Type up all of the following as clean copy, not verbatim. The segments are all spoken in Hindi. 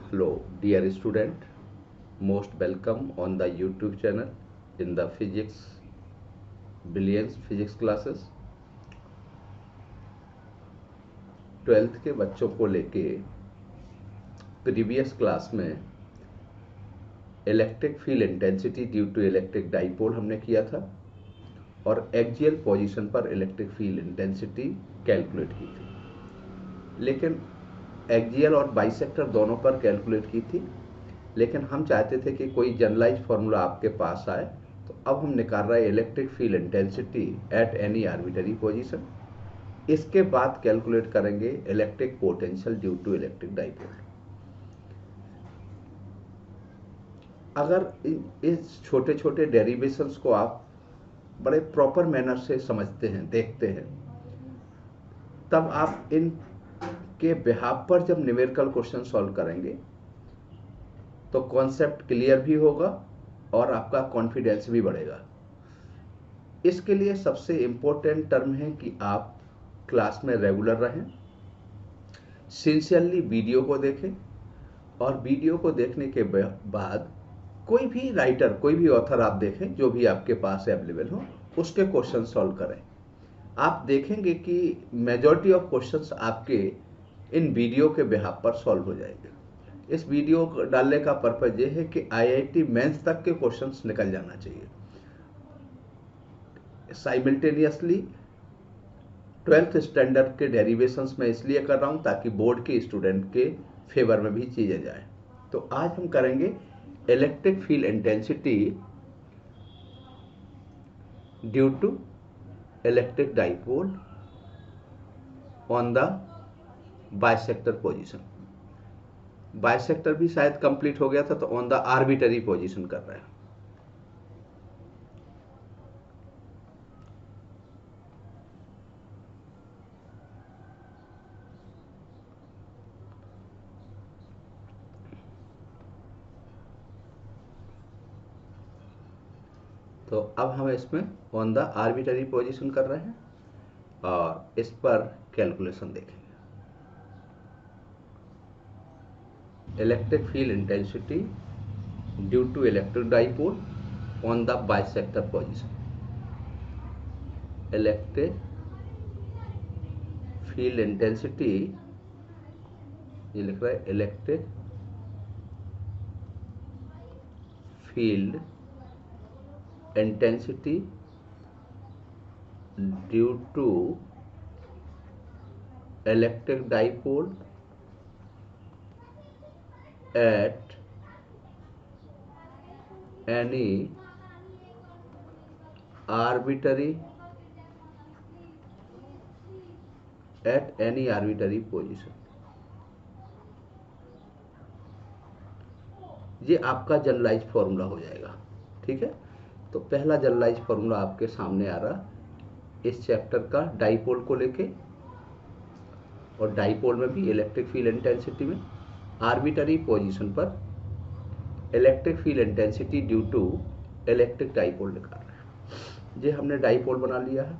Hello, dear student. Most welcome on the YouTube channel in the Billions Physics classes. 12th के बच्चों को लेके प्रीवियस क्लास में electric field intensity due to electric dipole हमने किया था और एक्सियल पोजीशन पर इलेक्ट्रिक फील्ड इंटेंसिटी कैलकुलेट की थी। लेकिन एक्सियल और बाइसेक्टर दोनों पर कैलकुलेट की थी, लेकिन हम चाहते थे कि कोई जनरलाइज फार्मूला आपके पास आए। तो अब हम निकाल रहे हैं electric field intensity at any arbitrary position. इसके बाद कैलकुलेट करेंगे electric potential due to electric dipole. अगर इस छोटे छोटे डेरिवेशंस को आप बड़े प्रॉपर मैनर से समझते हैं, देखते हैं, तब आप इन के बिहाफ पर जब न्यूमेरिकल क्वेश्चन सॉल्व करेंगे तो कॉन्सेप्ट क्लियर भी होगा और आपका कॉन्फिडेंस भी बढ़ेगा। इसके लिए सबसे इंपॉर्टेंट टर्म है कि आप क्लास में रेगुलर रहें, सिंसियरली वीडियो को देखें और वीडियो को देखने के बाद कोई भी राइटर, कोई भी ऑथर आप देखें जो भी आपके पास अवेलेबल हो, उसके क्वेश्चन सॉल्व करें। आप देखेंगे कि मेजॉरिटी ऑफ क्वेश्चंस आपके इन वीडियो के बिहाफ पर सॉल्व हो जाएंगे। इस वीडियो को डालने का पर्पज ये है कि आईआईटी मेंस तक के क्वेश्चंस निकल जाना चाहिए। साइमल्टेनियसली 12th स्टैंडर्ड के डेरिवेशंस में इसलिए कर रहा हूं ताकि बोर्ड के स्टूडेंट के फेवर में भी चीजें जाए। तो आज हम करेंगे electric field intensity due to electric dipole on the bisector position. Bisector भी शायद कंप्लीट हो गया था, तो ऑन द आर्बिटरी पोजीशन कर रहे हैं। तो अब हम इसमें ऑन द आर्बिटरी पोजीशन कर रहे हैं और इस पर कैलकुलेशन देखेंगे। Electric field intensity due to electric dipole on the bisector position. Electric field intensity, ये लिख रहा है electric field intensity due to electric dipole at any arbitrary position। ये आपका जनरलाइज फॉर्मूला हो जाएगा। ठीक है, तो पहला जनरलाइज फॉर्मूला आपके सामने आ रहा इस चैप्टर का डाइपोल को लेके, और डाइपोल में भी इलेक्ट्रिक फील्ड इंटेंसिटी में आर्बिटरी पोजीशन पर electric field intensity due to electric dipole निकाल रहे हैं। ये हमने डाइपोल बना लिया है।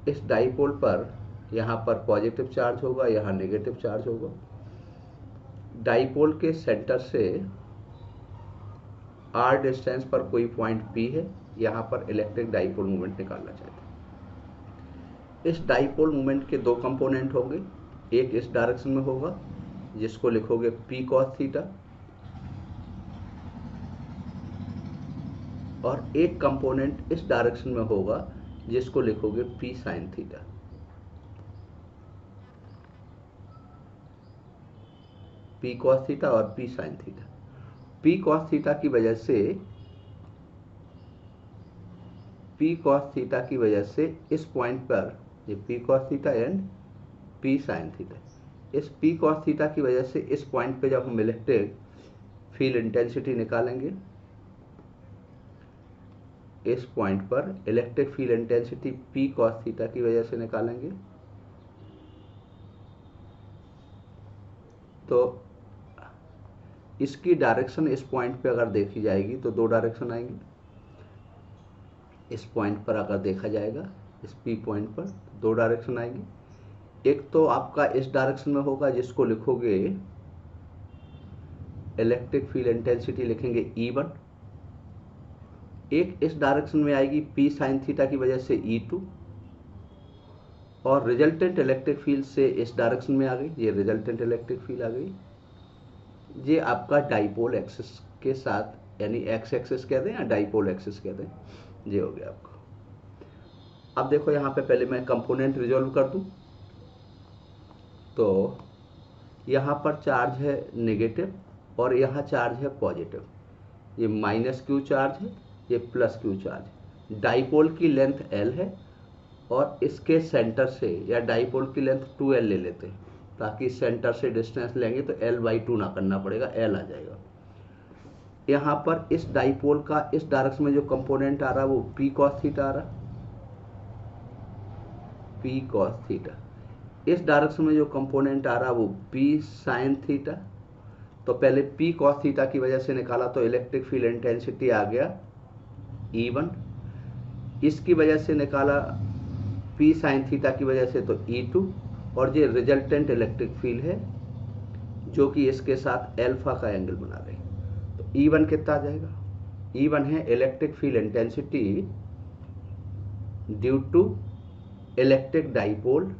इस डाइपोल पर यहाँ पर पॉजिटिव चार्ज होगा, यहाँ नेगेटिव चार्ज होगा। डाइपोल के सेंटर से r डिस्टेंस पर कोई पॉइंट P है, यहाँ पर इलेक्ट्रिक डाइपोल मूवमेंट निकालना चाहते हैं। इस डाइपोल मूवमेंट के दो कंपोनेंट होंगे, एक इस डायरेक्शन में होगा जिसको लिखोगे P cos थीटा, और एक कंपोनेंट इस डायरेक्शन में होगा जिसको लिखोगे P sin theta. P cos theta और P sin theta. P cos theta की वजह से इस पॉइंट पर ये P cos theta and P sin theta, इस P cos थीटा की वजह से इस पॉइंट पे जब हम इलेक्ट्रिक फील्ड इंटेंसिटी निकालेंगे, इस पॉइंट पर electric field intensity P cos theta की वजह से निकालेंगे, तो इसकी डायरेक्शन इस पॉइंट पे अगर देखी जाएगी तो दो डायरेक्शन आएंगी। इस पॉइंट पर अगर देखा जाएगा, इस P पॉइंट पर दो डायरेक्शन आएंगी। एक तो आपका इस डायरेक्शन में होगा जिसको लिखोगे इलेक्ट्रिक फील्ड इंटेंसिटी लिखेंगे E1, एक इस डायरेक्शन में आएगी P साइन थीटा की वजह से E2, और रिजल्टेंट इलेक्ट्रिक फील्ड से इस डायरेक्शन में आ गई, ये रिजल्टेंट इलेक्ट्रिक फील्ड आ गई। ये आपका डाइपोल एक्सिस के साथ, यानी एक्स एक्सिस कहते हैं या डाइपोल एक्सिस कहते हैं, ये हो गया आपका। अब देखो यहाँ पे पहले मैं कंपोनेंट रिजॉल्व कर दूं, तो यहाँ पर चार्ज है नेगेटिव और यहाँ चार्ज है पॉजिटिव, ये माइनस क्यू चार्ज है, ये प्लस क्यू चार्ज है। डाइपोल की लेंथ L है और इसके सेंटर से, या डाइपोल की लेंथ 2L ले लेते हैं ताकि सेंटर से डिस्टेंस लेंगे तो L/2 ना करना पड़ेगा, L आ जाएगा। यहाँ पर इस डाइपोल का इस डायरेक्शन में जो कंपोनेंट आ रहा है वो P cos थीटा आ रहा, P cos थीटा। इस डायरेक्शन में जो कंपोनेंट आ रहा है वो P sin थीटा। तो पहले P cos थीटा की वजह से निकाला तो इलेक्ट्रिक फील्ड इंटेंसिटी आ गया E1, इसकी वजह से निकाला P sin थीटा की वजह से तो E2, और ये रिजल्टेंट इलेक्ट्रिक फील्ड है जो कि इसके साथ अल्फा का एंगल बना रहे हैं। तो E1 कितना आ जाएगा? E1 है electric field intensity due to electric dipole,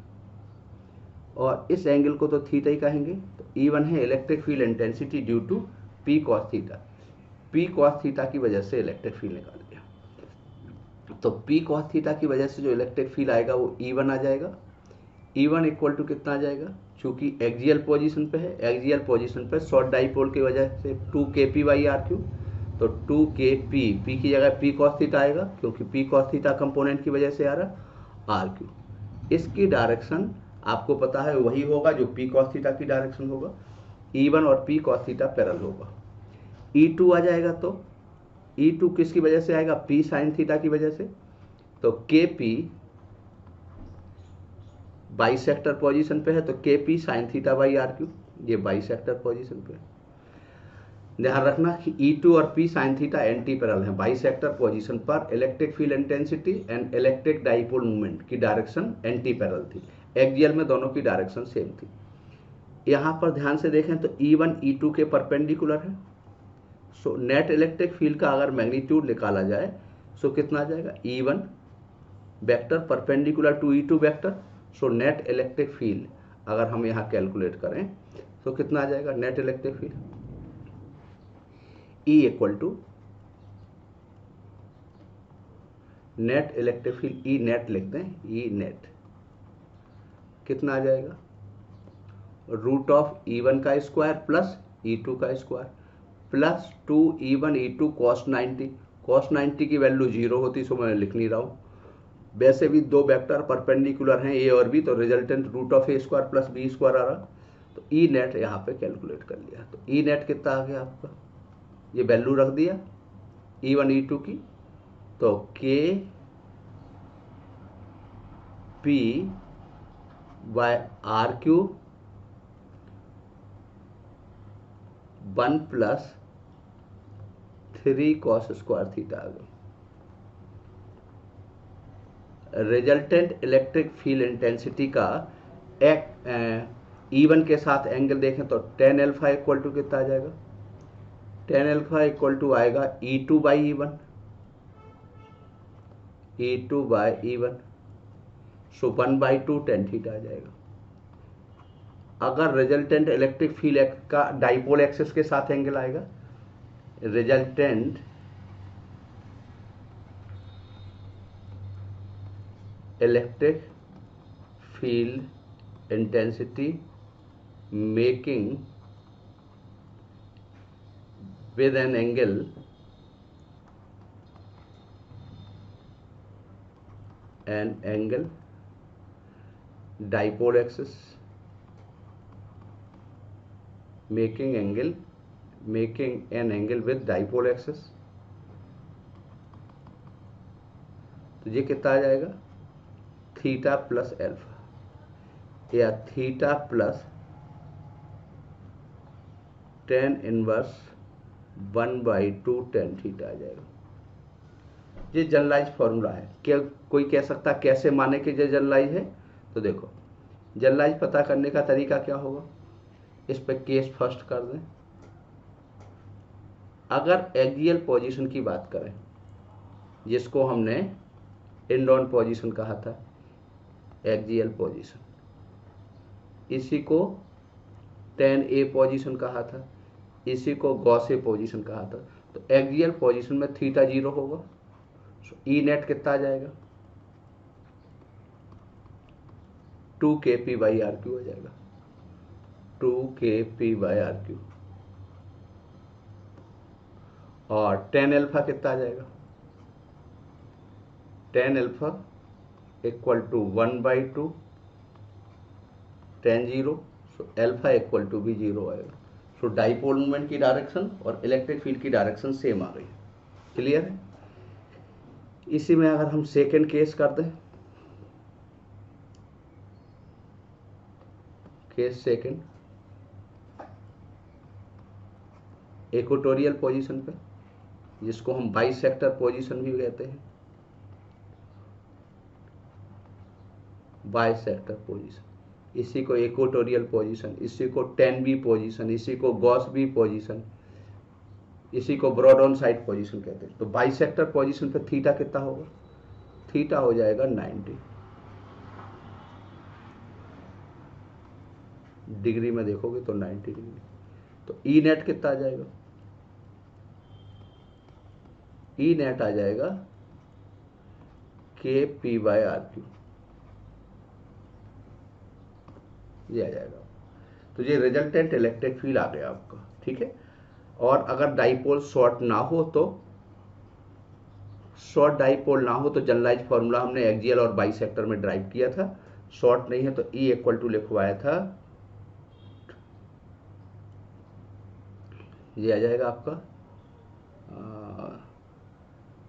और इस एंगल को तो थीटा ही कहेंगे। तो E1 है electric field intensity due to P cos theta. P cos theta की वजह से इलेक्ट्रिक फील्ड निकाल लिया। तो P cos थीटा की वजह से जो इलेक्ट्रिक फील्ड आएगा वो E1 आ जाएगा। E1 इक्वल टू कितना आ जाएगा? चूंकि एक्सियल पोजीशन पे है, एक्सियल पोजीशन पे शॉर्ट डाइपोल की वजह से 2kp/r3, तो 2kp, p की जगह P cos थीटा आएगा क्योंकि P cos थीटा कंपोनेंट की वजह से आ रहा r3। इसकी डायरेक्शन आपको पता है वही होगा जो P cos थीटा की डायरेक्शन होगा। E1 और P cos थीटा पैरेलल होगा। E2 आ जाएगा, तो E2 किसकी वजह से आएगा? P sin थीटा की वजह से। तो kp बाइसेक्टर पोजीशन पे है तो kp sin थीटा/r3, ये बाइसेक्टर पोजीशन पे है। ध्यान रखना कि E2 और P sin theta anti parallel है। बाइसेक्टर पोजीशन पर electric field intensity and electric dipole movement की डायरेक्शन एंटी पैरेलल थी, एक्सियल में दोनों की डायरेक्शन सेम थी। यहाँ पर ध्यान से देखें तो E1 E2 के परपेंडिकुलर है। सो नेट इलेक्ट्रिक फील्ड का अगर मैग्नीट्यूड निकाला जाए सो कितना आ जाएगा? E1 vector perpendicular to E2 vector. So net electric field अगर हम यहाँ कैलकुलेट करें तो कितना आ जाएगा net electric field? E equal to net electric field, E net लिखते हैं, E नेट कितना आ जाएगा? रूट ऑफ E1 का स्क्वायर प्लस E2 का square plus 2E1 E2 cos 90। cos 90 की वैल्यू 0 होती, सो मैं लिख नहीं रहा हूँ। वैसे भी दो वेक्टर परपेंडिकुलर हैं A और B, तो resultant root of A square plus B square आ रहा। तो E नेट यहाँ पे कैलकुलेट कर लिया। तो E नेट कितना आ गया आपका? ये वैल्यू रख दिया E1 E2 की, तो kp/r3 1 plus 3 cos square theta आ गया। रिजल्टेंट इलेक्ट्रिक फील्ड इंटेंसिटी का E1 के साथ एंगल देखें तो tan अल्फा इक्वल टू कितना आ जाएगा? tan अल्फा इक्वल टू आएगा E2/E1, E2/E1, सो 1/2 tan थीटा आ जाएगा। अगर रिजल्टेंट इलेक्ट्रिक फील्ड का डाइपोल एक्सिस के साथ एंगल आएगा, resultant electric field intensity making with an angle dipole axis making an angle with dipole axis। तो ये कितना आ जाएगा? थीटा प्लस अल्फा या theta plus tan inverse 1/2 tan theta आ जाएगा। ये जनरलाइज फॉर्मूला है। क्या कोई कह सकता कैसे माने कि ये जनरलाइज है? तो देखो जनरलाइज पता करने का तरीका क्या होगा, इस पर केस फर्स्ट कर दें। अगर एक्सियल पोजीशन की बात करें, जिसको हमने इंड-ऑन पोजीशन कहा था, एक्सियल पोजीशन, इसी को tan A पोजीशन कहा था, इसी को गॉस ए पोजीशन कहा था। तो एक्सियल पोजीशन में थीटा 0 होगा, ई नेट कितना आ जाएगा, 2kp/r³ हो जाएगा, 2kp/r³। और tan अल्फा कितना आ जाएगा, tan alpha equal to 1/2 tan 0, so alpha equal to भी 0 आएगा। सो डाइपोल मूवमेंट की डायरेक्शन और इलेक्ट्रिक फील्ड की डायरेक्शन सेम आ गई। क्लियर है? इसी में अगर हम सेकेंड केस कर दें, केस सेकेंड, इक्वेटोरियल पोजीशन पे, जिसको हम बाइसेक्टर पोजीशन भी कहते हैं, बाइसेक्टर पोजीशन, इसी को इक्वेटोरियल पोजीशन, इसी को tan B पोजीशन, इसी को गॉस B पोजीशन, इसी को ब्रॉड ऑन साइड पोजीशन कहते हैं। तो बाइसेक्टर पोजीशन पे थीटा कितना होगा, थीटा हो जाएगा 90 डिग्री में, देखोगे तो 90 डिग्री। तो ई नेट कितना आ जाएगा, ई नेट आ जाएगा kp/r³, ये आ जाएगा। तो ये रिजल्टेंट इलेक्ट्रिक फील्ड आ गया आपका। ठीक है। और अगर डाइपोल शॉर्ट ना हो तो, शॉर्ट डाइपोल ना हो तो जनरलाइज फॉर्मूला हमने एक्सियल और बाइसेक्टर में ड्राइव किया था। शॉर्ट नहीं है तो E इक्वल टू लिखवाया था, ये आ जाएगा आपका,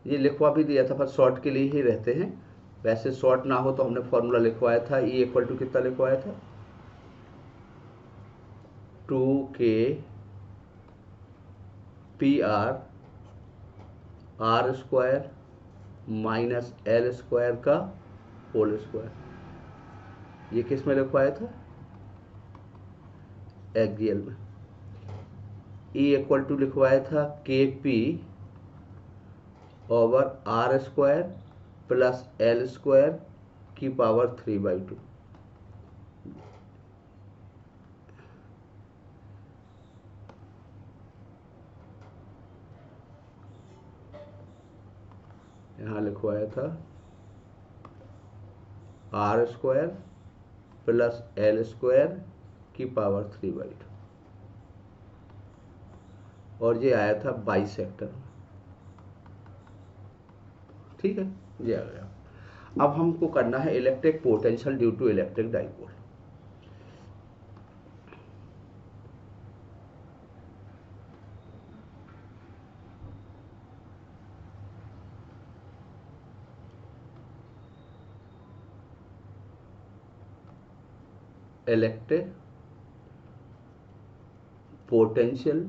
ये लिखवा भी दिया था पर शॉर्ट के लिए ही रहते हैं। वैसे शॉर्ट ना हो तो हमने फॉर्मूला लिखवाया था, E इक्वल टू कितना लिखवाया था, 2kpr/r² माइनस L² का होल स्क्वायर। ये किस में लिखवाया था, एक्सियल में। E इक्वल टू लिखवाया था kp/r² प्लस L² की पावर 3/2। यहाँ लिखवाया था r² प्लस L² की पावर 3/2, और ये आया था बाइसेक्टर। ठीक है, ये आ गया। अब हमको करना है electric potential due to electric dipole. Electric potential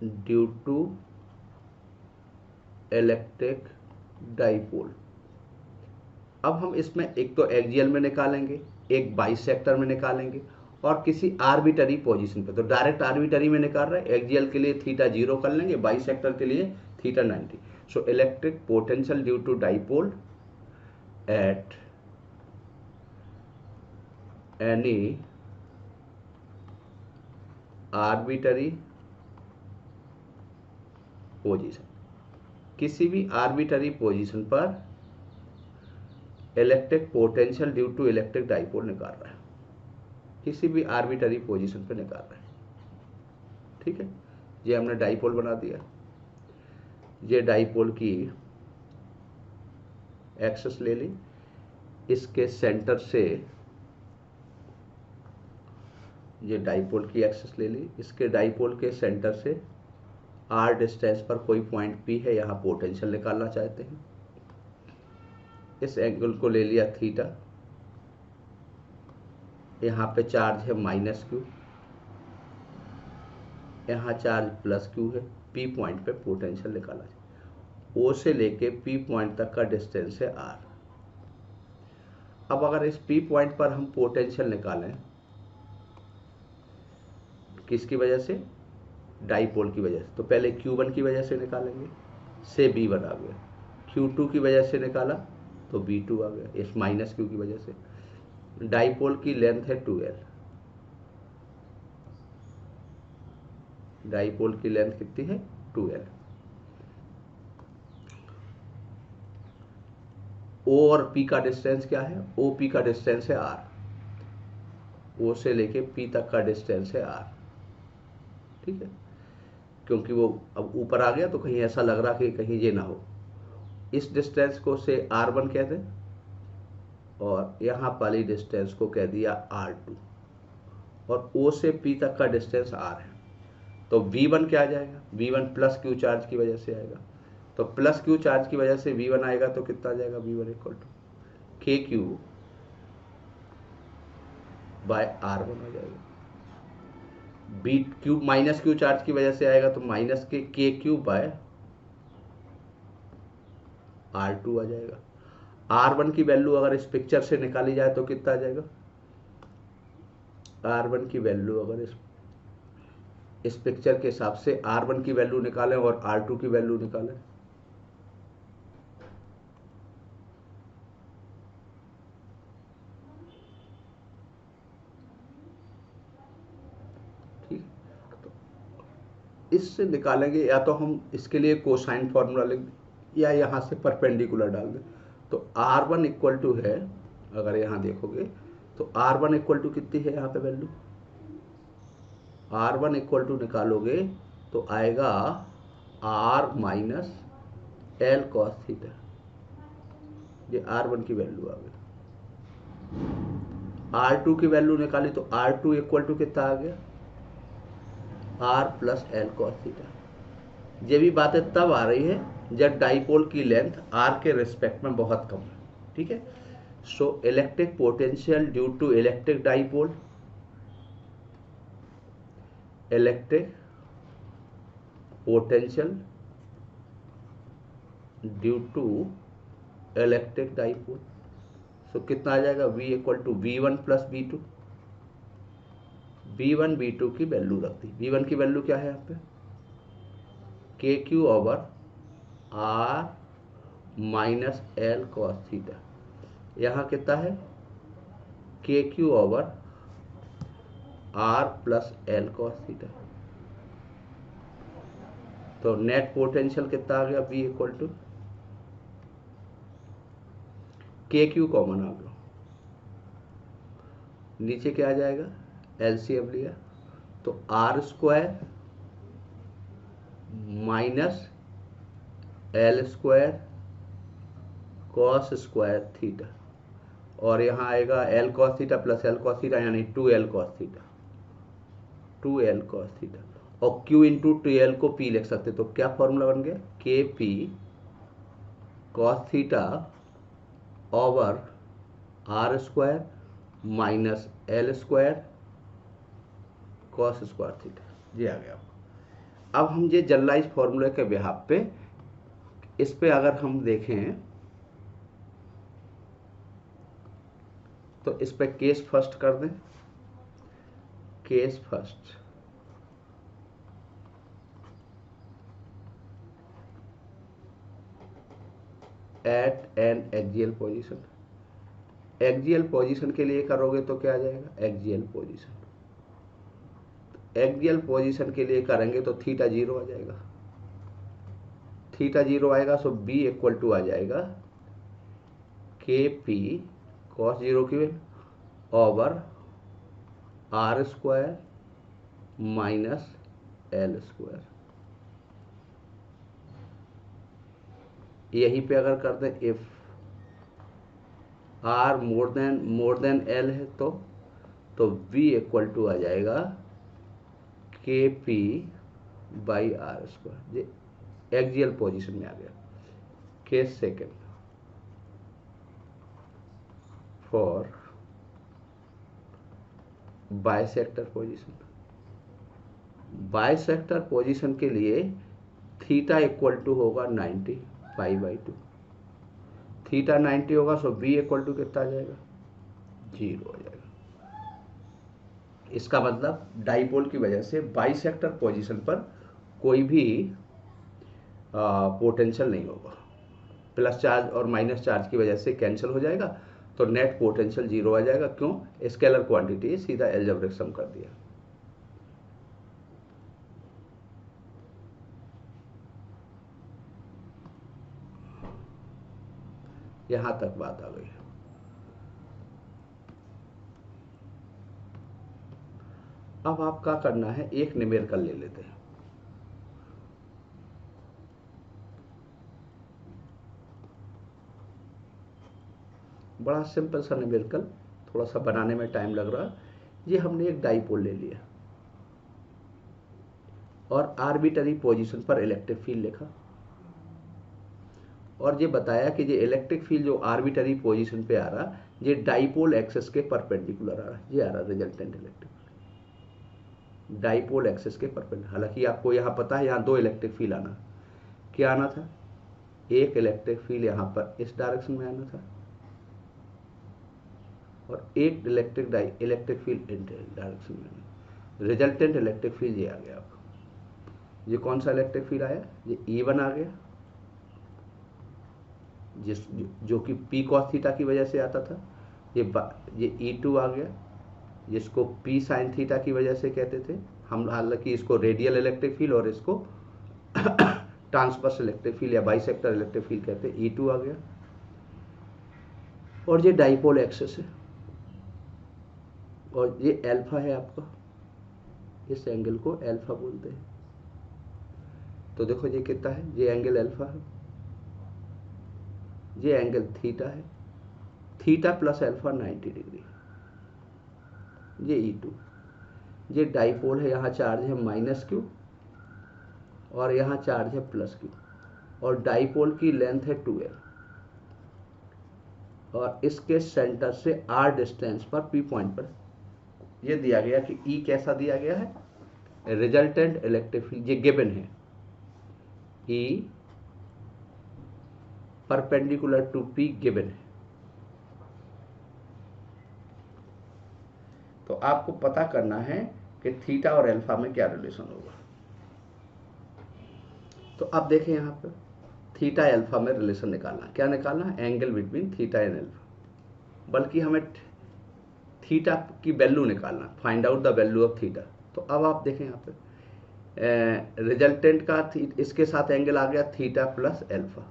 due to electric dipole. अब हम इसमें एक तो एक्सियल में निकालेंगे, एक बाइसेक्टर में निकालेंगे, और किसी आर्बिटरी पोजीशन पे। तो डायरेक्ट आर्बिटरी में निकाल रहे हैं, एक्सियल के लिए थीटा 0 कर लेंगे, बाइसेक्टर के लिए theta 90। So electric potential due to dipole at any arbitrary position, किसी भी आर्बिटरी पोजीशन पर electric potential due to electric dipole निकाल रहा है, किसी भी आर्बिटरी पोजीशन पर निकाल रहा है। ठीक है, ये हमने डाइपोल बना दिया। ये डाइपोल की एक्सिस ले ली, इसके सेंटर से ये डाइपोल की एक्सिस ले ली, इसके डाइपोल के सेंटर से r डिस्टेंस पर कोई पॉइंट P है, यहाँ पोटेंशियल निकालना चाहते हैं। इस एंगल को ले लिया थीटा, यहाँ पे चार्ज है -q, यहाँ चार्ज +q है। P पॉइंट पे पोटेंशियल निकाला जाए। O से लेके P पॉइंट तक का डिस्टेंस है r। अब अगर इस P पॉइंट पर हम पोटेंशियल निकालें किसकी वजह से? डाइपोल की वजह से। तो पहले Q1 की वजह से निकालेंगे, से B1 आ गया। Q2 की वजह से निकाला तो B2 आ गया, इस माइनस Q की वजह से। डाइपोल की लेंथ है 2L, डाइपोल की लेंथ कितनी है? 2L। O और P का डिस्टेंस क्या है? OP का डिस्टेंस है R, O से लेके P तक का डिस्टेंस है R, ठीक है। क्योंकि वो अब ऊपर आ गया तो कहीं ऐसा लग रहा कि कहीं ये ना हो, इस डिस्टेंस को से R1 कह दें और यहाँ वाली डिस्टेंस को कह दिया R2, और O से P तक का डिस्टेंस R है। तो V1 क्या आ जाएगा? V1 प्लस Q चार्ज की वजह से आएगा। तो प्लस Q चार्ज की वजह से V1 आएगा तो कितना आ जाएगा? V1 equal to KQ by R1 आ जाएगा। B Q minus Q charge की वजह से आएगा तो माइनस के KQ बाय R2 आ जाएगा। R1 की वैल्यू अगर इस पिक्चर से निकाली जाए तो कितना आ जाएगा? R1 की वैल्यू अगर इस पिक्चर के हिसाब से R1 की वैल्यू निकालें और R2 की वैल्यू निकालें, ठीक। तो इससे निकालेंगे, या तो हम इसके लिए कोसाइन फॉर्मूला लिख दें या यहाँ से परपेंडिकुलर डाल दें। तो R1 इक्वल टू है, अगर यहाँ देखोगे तो R1 इक्वल टू कितनी है यहाँ पे वैल्यू? R1 इक्वल टू निकालोगे तो आएगा R minus L cos theta, ये R1 की वैल्यू आ गई। R2 की वैल्यू निकाली तो R2 इक्वल टू कितना आ गया? R plus L cos theta. ये भी बातें तब आ रही है जब डाइपोल की लेंथ R के रिस्पेक्ट में बहुत कम है, ठीक है। So electric potential due to electric dipole, electric potential due to electric dipole, so कितना आ जाएगा? V equal to V1 plus V2। V1 V2 की वैल्यू रख दी। V1 की वैल्यू क्या है यहाँ पे? KQ over R minus L cos theta. यहाँ कितना है? KQ over R plus L cos theta. तो नेट पोटेंशियल कितना आ गया? V equal to KQ common आ गया, नीचे क्या आ जाएगा? LCM लिया तो R square minus L square cos square theta, और यहाँ आएगा L cos theta plus L cos theta यानी 2L cos theta, 2L cos theta. और Q इंटू 2L को P लिख सकते, तो क्या फॉर्मूला बन गया? KP cos theta over R square minus L square cos square theta, ये आ गया। अब हम ये जनरलाइज फॉर्मूले के बिहाफ पे, इस पे अगर हम देखें तो इस पे केस फर्स्ट कर दें। Case first, at an axial position. Axial position के लिए करोगे तो क्या आ जाएगा? एक्सियल पोजीशन, एक्सियल पोजीशन के लिए करेंगे तो थीटा 0 आ जाएगा। थीटा 0 आएगा सो B इक्वल टू आ जाएगा KP कॉस 0 की over R square minus L square. यहीं पे अगर कर दें if R more than L है तो V इक्वल टू आ जाएगा KP बाई R स्क्वायर। ये एक्सियल पोजीशन में आ गया। Case second, for bisector position. Bisector position के लिए थीटा इक्वल टू होगा 90 पाई बाई 2। थीटा 90 होगा सो B इक्वल टू कितना आ जाएगा? 0 आ जाएगा। इसका मतलब डाइपोल की वजह से बाइसेक्टर पोजीशन पर कोई भी पोटेंशियल नहीं होगा। प्लस चार्ज और माइनस चार्ज की वजह से कैंसिल हो जाएगा, तो नेट पोटेंशियल जीरो आ जाएगा। क्यों? स्केलर क्वांटिटी है, सीधा एल्जेब्रिक सम कर दिया। यहां तक बात आ गई। अब आप क्या करना है, एक न्यूमेरिकल ले लेते हैं। बड़ा सिंपल सा न्यूमेरिकल, थोड़ा सा बनाने में टाइम लग रहा। ये हमने एक डाइपोल ले लिया और आर्बिटरी पोजीशन पर इलेक्ट्रिक फील्ड लिखा, और ये बताया कि ये इलेक्ट्रिक फील्ड जो आर्बिटरी पोजीशन पे आ रहा, ये डाइपोल एक्सिस के परपेंडिकुलर आ रहा, ये आ रहा resultant electric field dipole axis के परपेंडिकुलर। हालांकि आपको यहाँ पता है यहाँ दो इलेक्ट्रिक फील्ड आना, क्या आना था, एक इलेक्ट्रिक फील्ड यहाँ पर इस डायरेक्शन में आना था और एक इलेक्ट्रिक फील्ड इन डायरेक्शन में। रिजल्टेंट इलेक्ट्रिक फील्ड ये आ गया। आपका ये कौन सा इलेक्ट्रिक फील्ड आया, ये E1 आ गया, जो कि P cos थीटा की वजह से आता था। ये E2 आ गया, जिसको P sin थीटा की वजह से कहते थे हम। हालांकि इसको रेडियल इलेक्ट्रिक फील्ड और इसको ट्रांसवर्स इलेक्ट्रिक फील्ड या बाइसेक्टर इलेक्ट्रिक फील्ड कहते हैं। E2 आ गया, और ये डाइपोल एक्सिस है, और ये अल्फा है आपका, इस एंगल को अल्फा बोलते हैं। तो देखो ये कितना है, ये एंगल अल्फा है, ये एंगल थीटा है, थीटा प्लस अल्फा 90 डिग्री। ये E2, ये डाइपोल है, यहाँ चार्ज है -Q और यहाँ चार्ज है +Q, और डाइपोल की लेंथ है 2L, और इसके सेंटर से R डिस्टेंस पर P पॉइंट पर ये दिया गया कि E कैसा दिया गया है, रिजल्टेंट इलेक्ट्रिक फील्ड, ये गिवन है E perpendicular to P given है। तो आपको पता करना है कि थीटा और अल्फा में क्या रिलेशन होगा। तो अब देखें यहाँ पर थीटा अल्फा में रिलेशन निकालना, क्या निकालना है, angle between theta and alpha, बल्कि हमें थीटा की वैल्यू निकालना, find out the value of theta. तो अब आप देखें यहाँ पे रिजल्टेंट का इसके साथ एंगल आ गया थीटा प्लस अल्फा,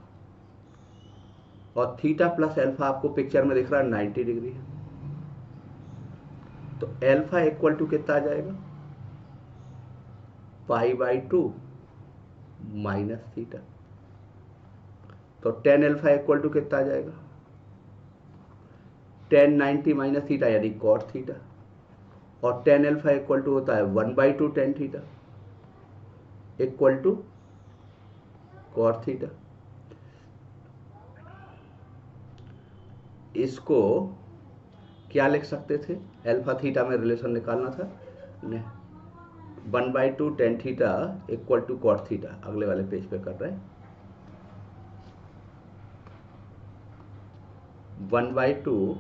और थीटा प्लस अल्फा आपको पिक्चर में दिख रहा है 90 डिग्री है। तो अल्फा इक्वल टू कितना आ जाएगा, π/2 माइनस थीटा। तो tan अल्फा इक्वल टू कितना आ जाएगा, tan 90 माइनस थीटा यानी cot थीटा, और tan अल्फा इक्वल टू होता है 1/2 tan theta equal to cot theta. इसको क्या लिख सकते थे, अल्फा थीटा में रिलेशन निकालना था, 1/2 tan theta equal to cot थीटा। अगले वाले पेज पे कर रहे हैं, 1/2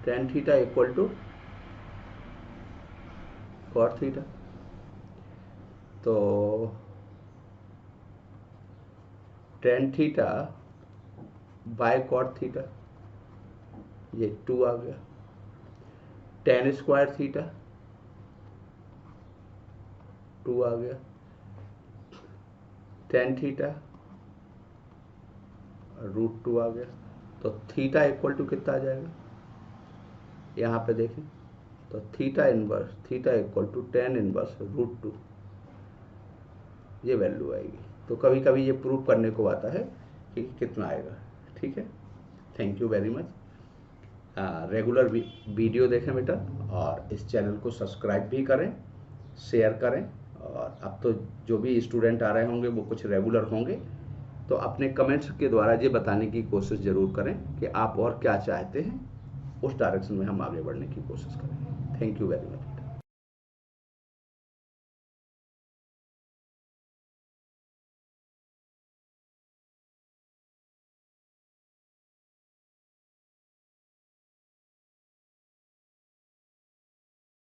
tan theta equal to cot थीटा। तो tan theta by cot theta, ये 2 आ गया, tan स्क्वायर थीटा 2 आ गया, tan थीटा √2 आ गया। तो थीटा इक्वल टू कितना आ जाएगा, यहाँ पे देखें तो theta inverse, theta equal to tan inverse √2, ये वैल्यू आएगी। तो कभी कभी ये प्रूव करने को आता है कि कितना आएगा। ठीक है, thank you very much. Regular video देखें बेटा, और इस चैनल को सब्सक्राइब भी करें, शेयर करें। और अब तो जो भी स्टूडेंट आ रहे होंगे वो कुछ रेगुलर होंगे, तो अपने कमेंट्स के द्वारा ये बताने की कोशिश ज़रूर करें कि आप और क्या चाहते हैं, उस डायरेक्शन में हम आगे बढ़ने की कोशिश करें। Thank you very much.